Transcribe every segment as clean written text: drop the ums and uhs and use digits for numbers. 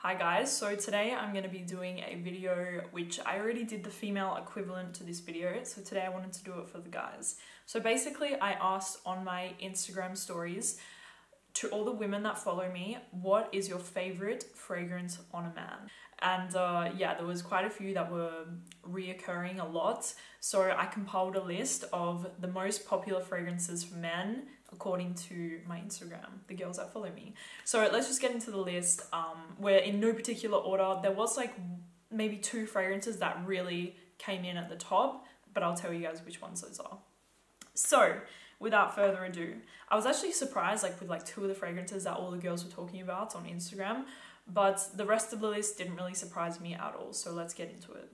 Hi guys, so today I'm going to be doing a video which I already did the female equivalent to this video, so today I wanted to do it for the guys. So basically I asked on my Instagram stories to all the women that follow me, what is your favorite fragrance on a man? And yeah, there was quite a few that were reoccurring a lot, so I compiled a list of the most popular fragrances for men according to my Instagram, the girls that follow me. So let's just get into the list. Where in no particular order, there was like maybe 2 fragrances that really came in at the top, but I'll tell you guys which ones those are. So without further ado, I was actually surprised with 2 of the fragrances that all the girls were talking about on Instagram, but the rest of the list didn't really surprise me at all, so let's get into it.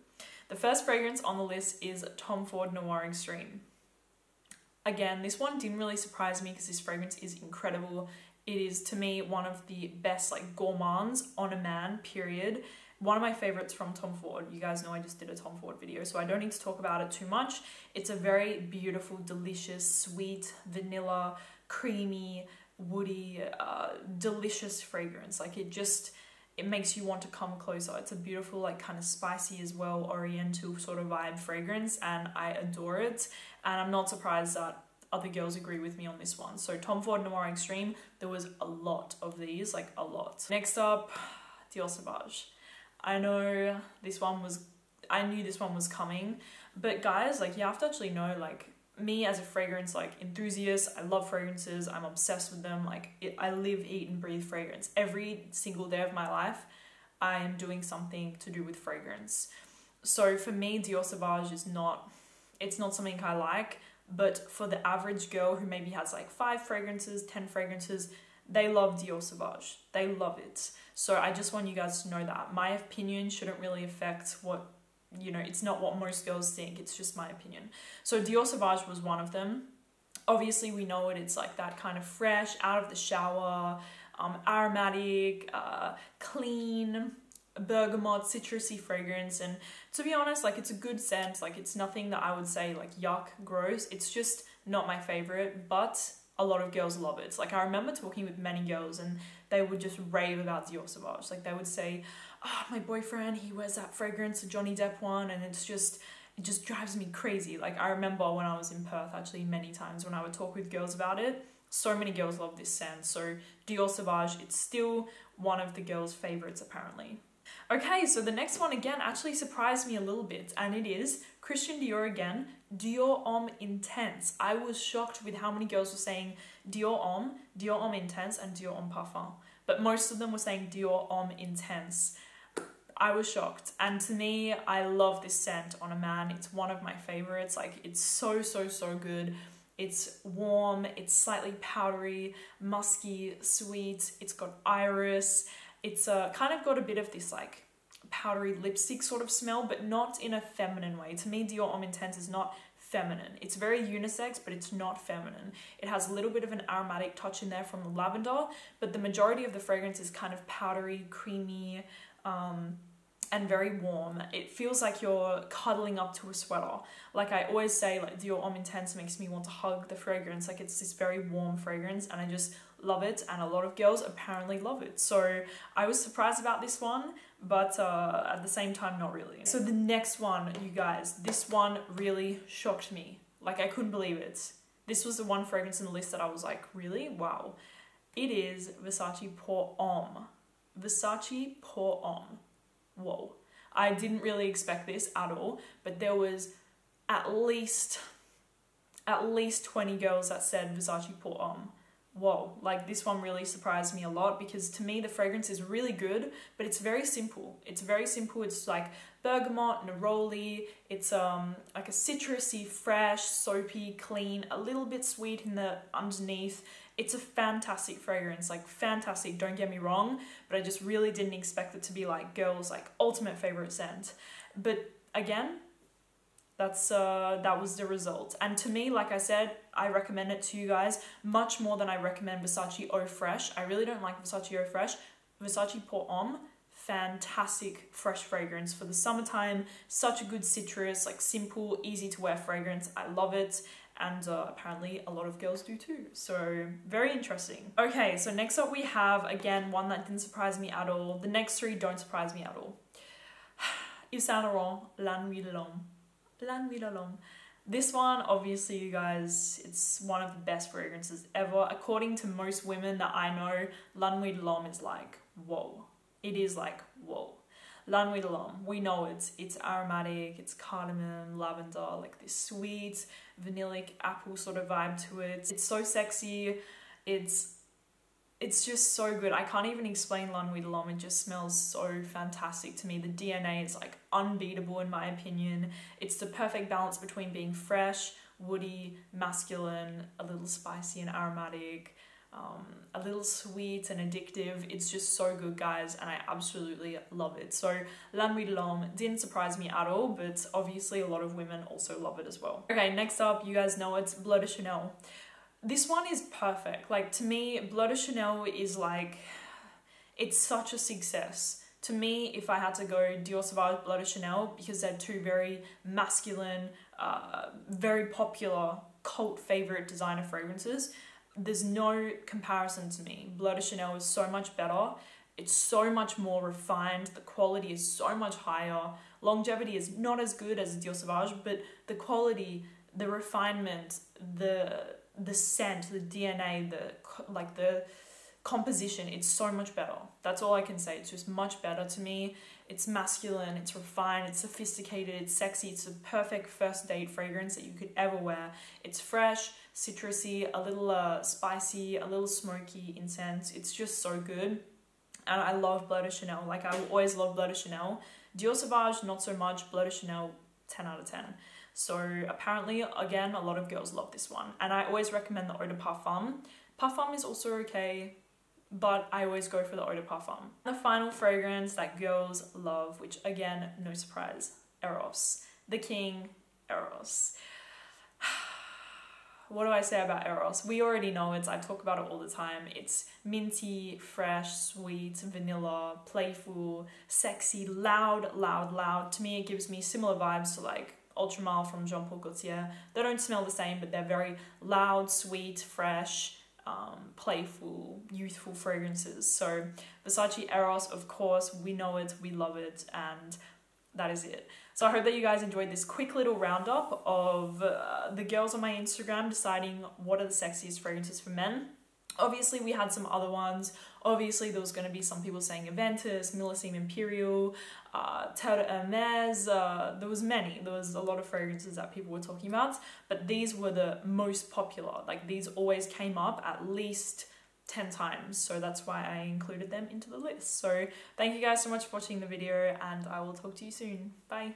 The first fragrance on the list is Ford Noir Extreme. Again, this one didn't really surprise me because this fragrance is incredible. It is, to me, one of the best gourmands on a man, period. One of my favorites from Tom Ford. You guys know I just did a Tom Ford video, so I don't need to talk about it too much. It's a very beautiful, delicious, sweet, vanilla, creamy, woody, delicious fragrance. It makes you want to come closer. It's a beautiful, kind of spicy as well, oriental sort of vibe fragrance, and I adore it. And I'm not surprised that other girls agree with me on this one. So Tom Ford Noir Extreme, there was a lot of these, a lot. Next up, Dior Savage. I knew this one was coming, but guys, you have to actually know, me as a fragrance enthusiast, I love fragrances, I'm obsessed with them, I live, eat and breathe fragrance. Every single day of my life, I am doing something to do with fragrance. So for me, Dior Savage it's not something I like, but for the average girl who maybe has 5 fragrances, 10 fragrances, they love Dior Savage. They love it. So I just want you guys to know that. My opinion shouldn't really affect what, it's not what most girls think. It's just my opinion. So Dior Savage was one of them. Obviously, we know it. It's that kind of fresh, out of the shower, aromatic, clean, bergamot, citrusy fragrance. And to be honest, it's a good scent. It's nothing that I would say yuck, gross. It's just not my favorite, but a lot of girls love it. I remember talking with many girls and they would just rave about Dior Savage. They would say, oh, my boyfriend, he wears that fragrance, the Johnny Depp one, and it just drives me crazy. I remember when I was in Perth, actually, many times when I would talk with girls about it, so many girls love this scent. So Dior Savage, it's still one of the girls' favorites, apparently. Okay, so the next one, again, actually surprised me a little bit, and it is Christian Dior again, Dior Homme Intense. I was shocked with how many girls were saying Dior Homme Intense, and Dior Homme Parfum. But most of them were saying Dior Homme Intense. I was shocked. And to me, I love this scent on a man. It's one of my favorites. It's so, so, so good. It's warm, it's slightly powdery, musky, sweet. It's got iris. It's kind of got a bit of this powdery lipstick sort of smell, but not in a feminine way. To me, Dior Homme Intense is not feminine. It's very unisex, but it's not feminine. It has a little bit of an aromatic touch in there from the lavender, but the majority of the fragrance is kind of powdery, creamy, and very warm. It feels like you're cuddling up to a sweater. I always say, Dior Homme Intense makes me want to hug the fragrance. It's this very warm fragrance, and I just love it, and a lot of girls apparently love it. So I was surprised about this one, but at the same time, not really. So the next one, you guys, this one really shocked me. I couldn't believe it. This was the one fragrance in the list that I was really? Wow. It is Versace Pour Homme. Versace Pour Homme. Whoa. I didn't really expect this at all, but there was at least 20 girls that said Versace Pour Homme. Whoa, this one really surprised me a lot, because to me the fragrance is really good, but it's very simple. It's very simple. It's bergamot, neroli. It's a citrusy, fresh, soapy, clean, a little bit sweet in the underneath. It's a fantastic fragrance, fantastic, don't get me wrong, but I just really didn't expect it to be girls' ultimate favorite scent. But again, that was the result. And to me, like I said, I recommend it to you guys much more than I recommend Versace Eau Fresh. I really don't like Versace Eau Fresh. Versace Pour Homme, fantastic fresh fragrance for the summertime. Such a good citrus, simple, easy to wear fragrance. I love it. and apparently a lot of girls do too, so very interesting. Okay, so next up we have, again, one that didn't surprise me at all. The next three don't surprise me at all. Yves Saint Laurent, La Nuit Long. La Nuit Long. This one, obviously, you guys, it's one of the best fragrances ever. According to most women that I know, La Nuit Long is like, whoa. It is like, whoa. La Nuit Long, we know it's aromatic, it's cardamom, lavender, like this sweet, vanillic apple sort of vibe to it. It's so sexy, it's just so good. I can't even explain La Nuit Long, it just smells so fantastic to me. The DNA is like unbeatable in my opinion. It's the perfect balance between being fresh, woody, masculine, a little spicy and aromatic, a little sweet and addictive. It's just so good, guys, and I absolutely love it. So La Nuit Long didn't surprise me at all, but obviously a lot of women also love it as well. Okay, next up, you guys know it's Bloated Chanel. This one is perfect. Like, to me, Bloated Chanel is like, it's such a success. To me, if I had to go Dior Savage, Bloated Chanel, because they're two very masculine, very popular, cult favorite designer fragrances, there's no comparison to me. Bloated Chanel is so much better. It's so much more refined. The quality is so much higher. Longevity is not as good as Dior Savage, but the quality, the refinement, the scent, the DNA, the composition, it's so much better. That's all I can say. It's just much better to me. It's masculine, it's refined, it's sophisticated, it's sexy. It's a perfect first date fragrance that you could ever wear. It's fresh, citrusy, a little spicy, a little smoky incense. It's just so good. And I love Bloated Chanel. Like, I will always love Bloated Chanel. Dior Savage, not so much. Bloated Chanel, 10 out of 10. So apparently, again, a lot of girls love this one. And I always recommend the Eau de Parfum. Parfum is also okay, but I always go for the Eau de Parfum. The final fragrance that girls love, which again, no surprise, Eros. The king, Eros. What do I say about Eros? We already know it. I talk about it all the time. It's minty, fresh, sweet, vanilla, playful, sexy, loud, loud, loud. To me, it gives me similar vibes to like Ultramar from Jean Paul Gaultier. They don't smell the same, but they're very loud, sweet, fresh, playful, youthful fragrances. So Versace Eros, of course, we know it, we love it, and that is it. So I hope that you guys enjoyed this quick little roundup of the girls on my Instagram deciding what are the sexiest fragrances for men. Obviously, we had some other ones. Obviously, there was going to be some people saying Aventus, Millésime Imperial, Terre de Hermes. There was many. There was a lot of fragrances that people were talking about, but these were the most popular. Like, these always came up at least 10 times, so that's why I included them into the list. So thank you guys so much for watching the video, and I will talk to you soon. Bye.